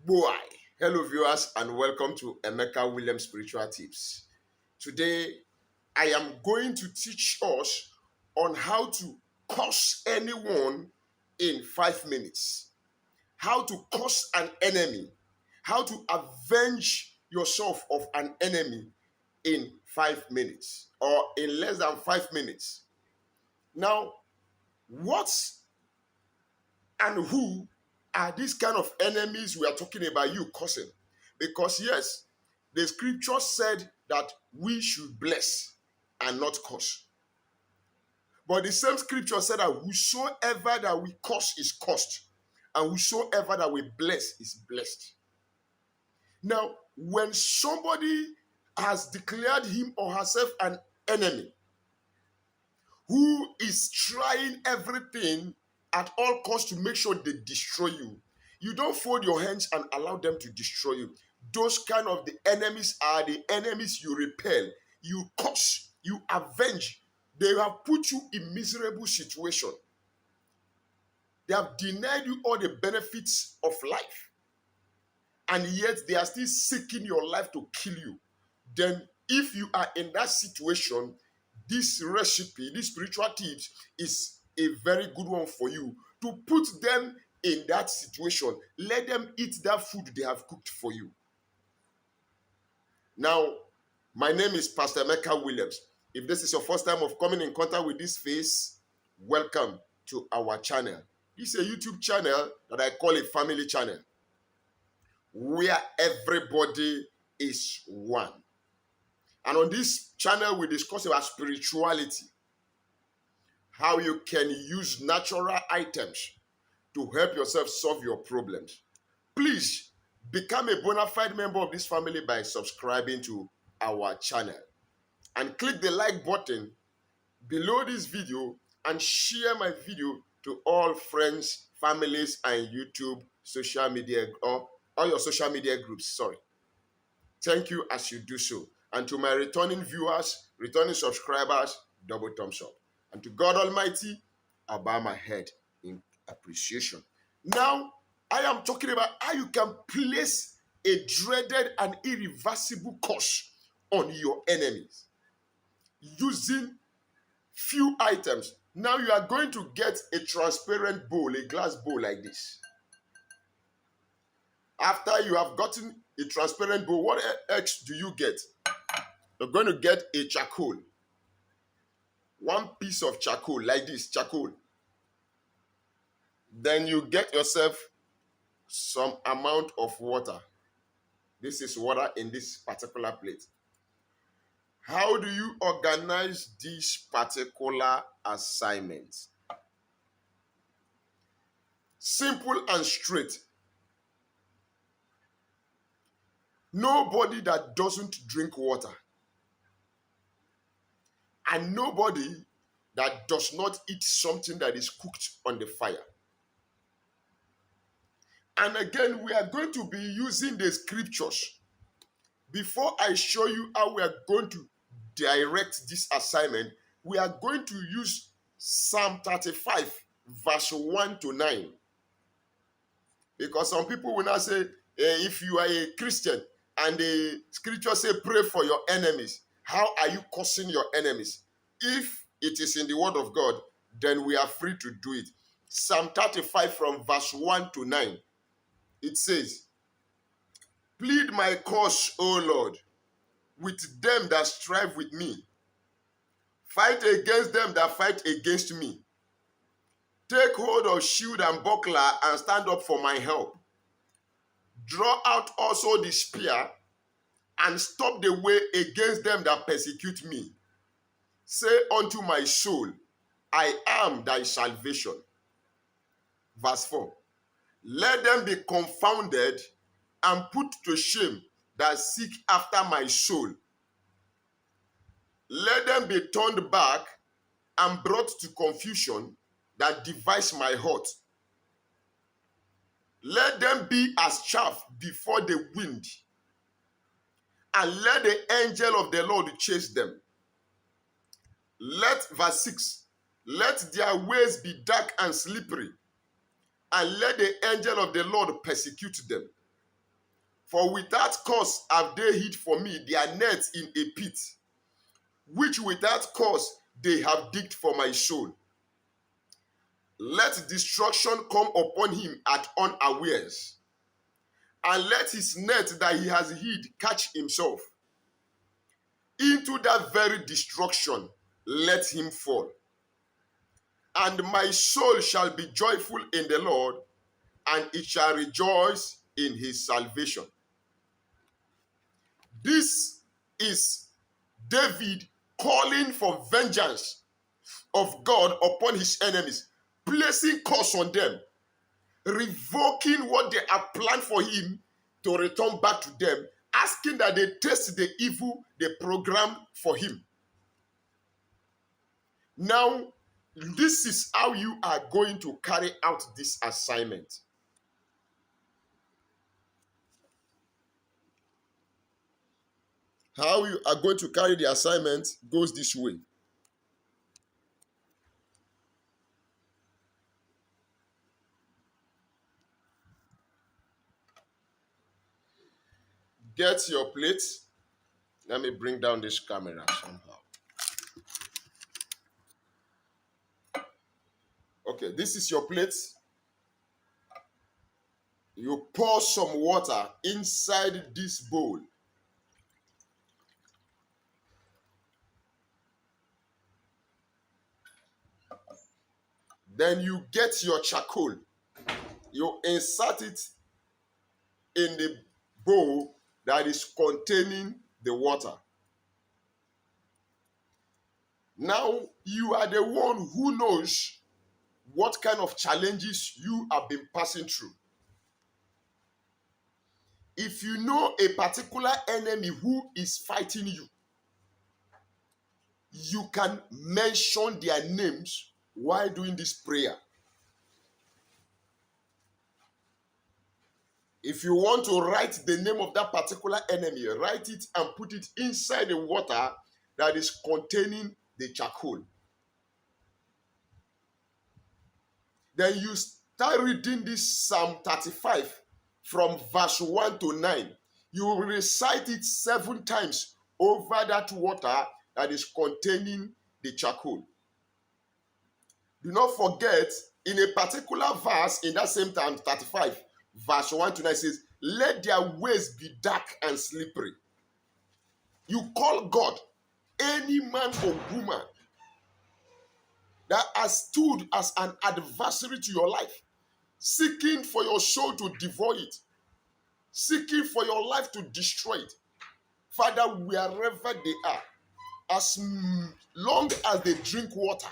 Boy, hello viewers and welcome to Emeka Williams Spiritual Tips. Today, I am going to teach us on how to curse anyone in 5 minutes. How to curse an enemy. How to avenge yourself of an enemy in 5 minutes or in less than 5 minutes. Now, what and who are these kind of enemies we are talking about you cursing? Because yes, the scripture said that we should bless and not curse. But the same scripture said that whosoever that we curse is cursed, and whosoever that we bless is blessed. Now, when somebody has declared him or herself an enemy, who is trying everything at all costs to make sure they destroy you, you don't fold your hands and allow them to destroy you. Those kind of the enemies are the enemies you repel, you curse, you avenge. They have put you in miserable situation. They have denied you all the benefits of life, and yet they are still seeking your life to kill you. Then if you are in that situation, this recipe, this spiritual tips is a very good one for you to put them in that situation. Let them eat that food they have cooked for you. Now, my name is Pastor Emeka Williams. If this is your first time of coming in contact with this face, welcome to our channel. This is a YouTube channel that I call a family channel, where everybody is one. And on this channel, we discuss about spirituality, how you can use natural items to help yourself solve your problems. Please become a bona fide member of this family by subscribing to our channel. And click the like button below this video and share my video to all friends, families, and YouTube social media, or all your social media groups, sorry. Thank you as you do so. And to my returning viewers, returning subscribers, double thumbs up. And to God Almighty, I bow my head in appreciation. Now, I am talking about how you can place a dreaded and irreversible curse on your enemies using few items. Now you are going to get a transparent bowl, a glass bowl like this. After you have gotten a transparent bowl, what else do you get? You're going to get a charcoal. One piece of charcoal, like this, charcoal. Then you get yourself some amount of water. This is water in this particular plate. How do you organize this particular assignment? Simple and straight. Nobody that doesn't drink water, and nobody that does not eat something that is cooked on the fire. And again, we are going to be using the scriptures. Before I show you how we are going to direct this assignment, we are going to use Psalm 35, verse 1 to 9. Because some people will now say, if you are a Christian and the scripture say pray for your enemies, how are you cursing your enemies? If it is in the word of God, then we are free to do it. Psalm 35 from verse 1 to 9. It says, plead my cause, O Lord, with them that strive with me. Fight against them that fight against me. Take hold of shield and buckler and stand up for my help. Draw out also the spear and stop the way against them that persecute me. Say unto my soul, I am thy salvation. Verse 4. Let them be confounded and put to shame that seek after my soul. Let them be turned back and brought to confusion that devise my heart. Let them be as chaff before the wind, and let the angel of the Lord chase them. Verse 6, let their ways be dark and slippery, and let the angel of the Lord persecute them. For without cause have they hid for me their nets in a pit, which without cause they have digged for my soul. Let destruction come upon him at unawares, and let his net that he has hid catch himself. Into that very destruction let him fall. And my soul shall be joyful in the Lord, and it shall rejoice in his salvation. This is David calling for vengeance of God upon his enemies, placing curse on them, revoking what they have planned for him to return back to them, asking that they taste the evil they programmed for him. Now, this is how you are going to carry out this assignment. How you are going to carry the assignment goes this way. Get your plate. Let me bring down this camera somehow. Okay, this is your plate. You pour some water inside this bowl. Then you get your charcoal. You insert it in the bowl that is containing the water. Now you are the one who knows what kind of challenges you have been passing through. If you know a particular enemy who is fighting you, you can mention their names while doing this prayer. If you want to write the name of that particular enemy, write it and put it inside the water that is containing the charcoal. Then you start reading this Psalm 35 from verse 1 to 9. You will recite it 7 times over that water that is containing the charcoal. Do not forget, in a particular verse in that same Psalm 35, verse 1 to 9 says, let their ways be dark and slippery. You call God any man or woman that has stood as an adversary to your life, seeking for your soul to devour it, seeking for your life to destroy it. Father, wherever they are, as long as they drink water,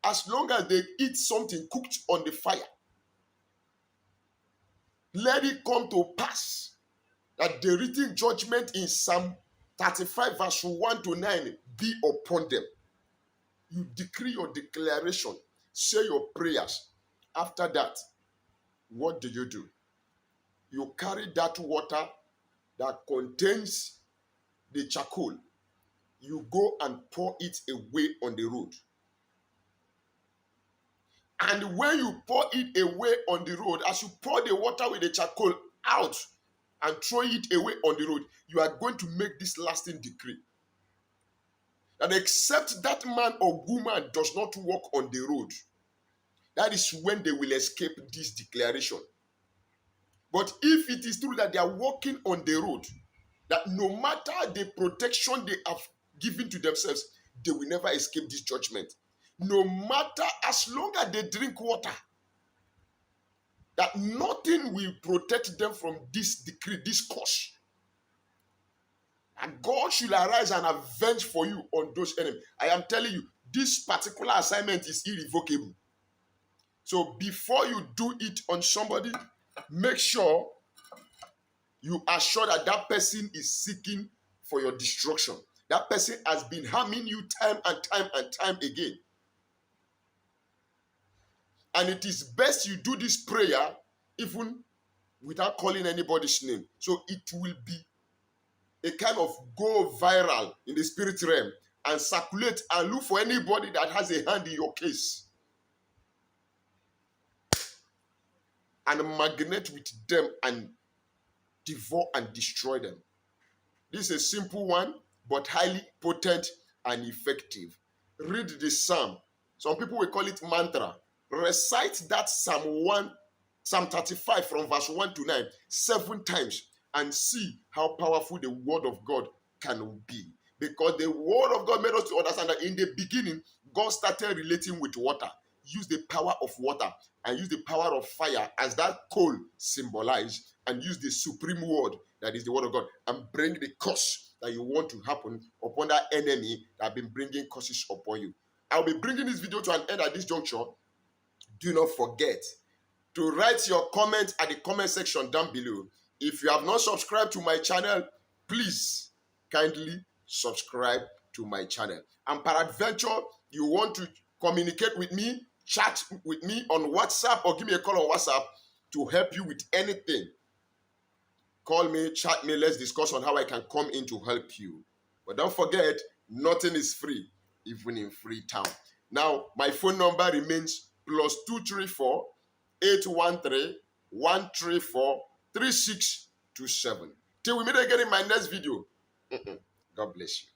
as long as they eat something cooked on the fire, let it come to pass that the written judgment in Psalm 35 verse 1 to 9 be upon them. You decree your declaration, say your prayers. After that, what do? You carry that water that contains the charcoal. You go and pour it away on the road. And when you pour it away on the road, as you pour the water with the charcoal out and throw it away on the road, you are going to make this lasting decree. That except that man or woman does not walk on the road, that is when they will escape this declaration. But if it is true that they are walking on the road, that no matter the protection they have given to themselves, they will never escape this judgment. No matter, as long as they drink water, that nothing will protect them from this decree, this curse. And God should arise and avenge for you on those enemies. I am telling you, this particular assignment is irrevocable. So before you do it on somebody, make sure you are sure that that person is seeking for your destruction. That person has been harming you time and time and time again. And it is best you do this prayer even without calling anybody's name. So it will be a kind of go viral in the spirit realm and circulate and look for anybody that has a hand in your case and magnet with them and devour and destroy them. This is a simple one, but highly potent and effective. Read the psalm. Some people will call it mantra. Recite that Psalm 35 from verse 1 to 9 7 times and see how powerful the word of God can be. Because the word of God made us to understand that in the beginning, God started relating with water. Use the power of water and use the power of fire as that coal symbolized, and use the supreme word that is the word of God and bring the curse that you want to happen upon that enemy that have been bringing curses upon you. I'll be bringing this video to an end at this juncture. Do not forget to write your comment at the comment section down below. If you have not subscribed to my channel, please kindly subscribe to my channel. And peradventure, you want to communicate with me, chat with me on WhatsApp, or give me a call on WhatsApp to help you with anything. Call me, chat me, let's discuss on how I can come in to help you. But don't forget, nothing is free, even in Freetown. Now, my phone number remains +234 813 134 3627. Till we meet again in my next video. God bless you.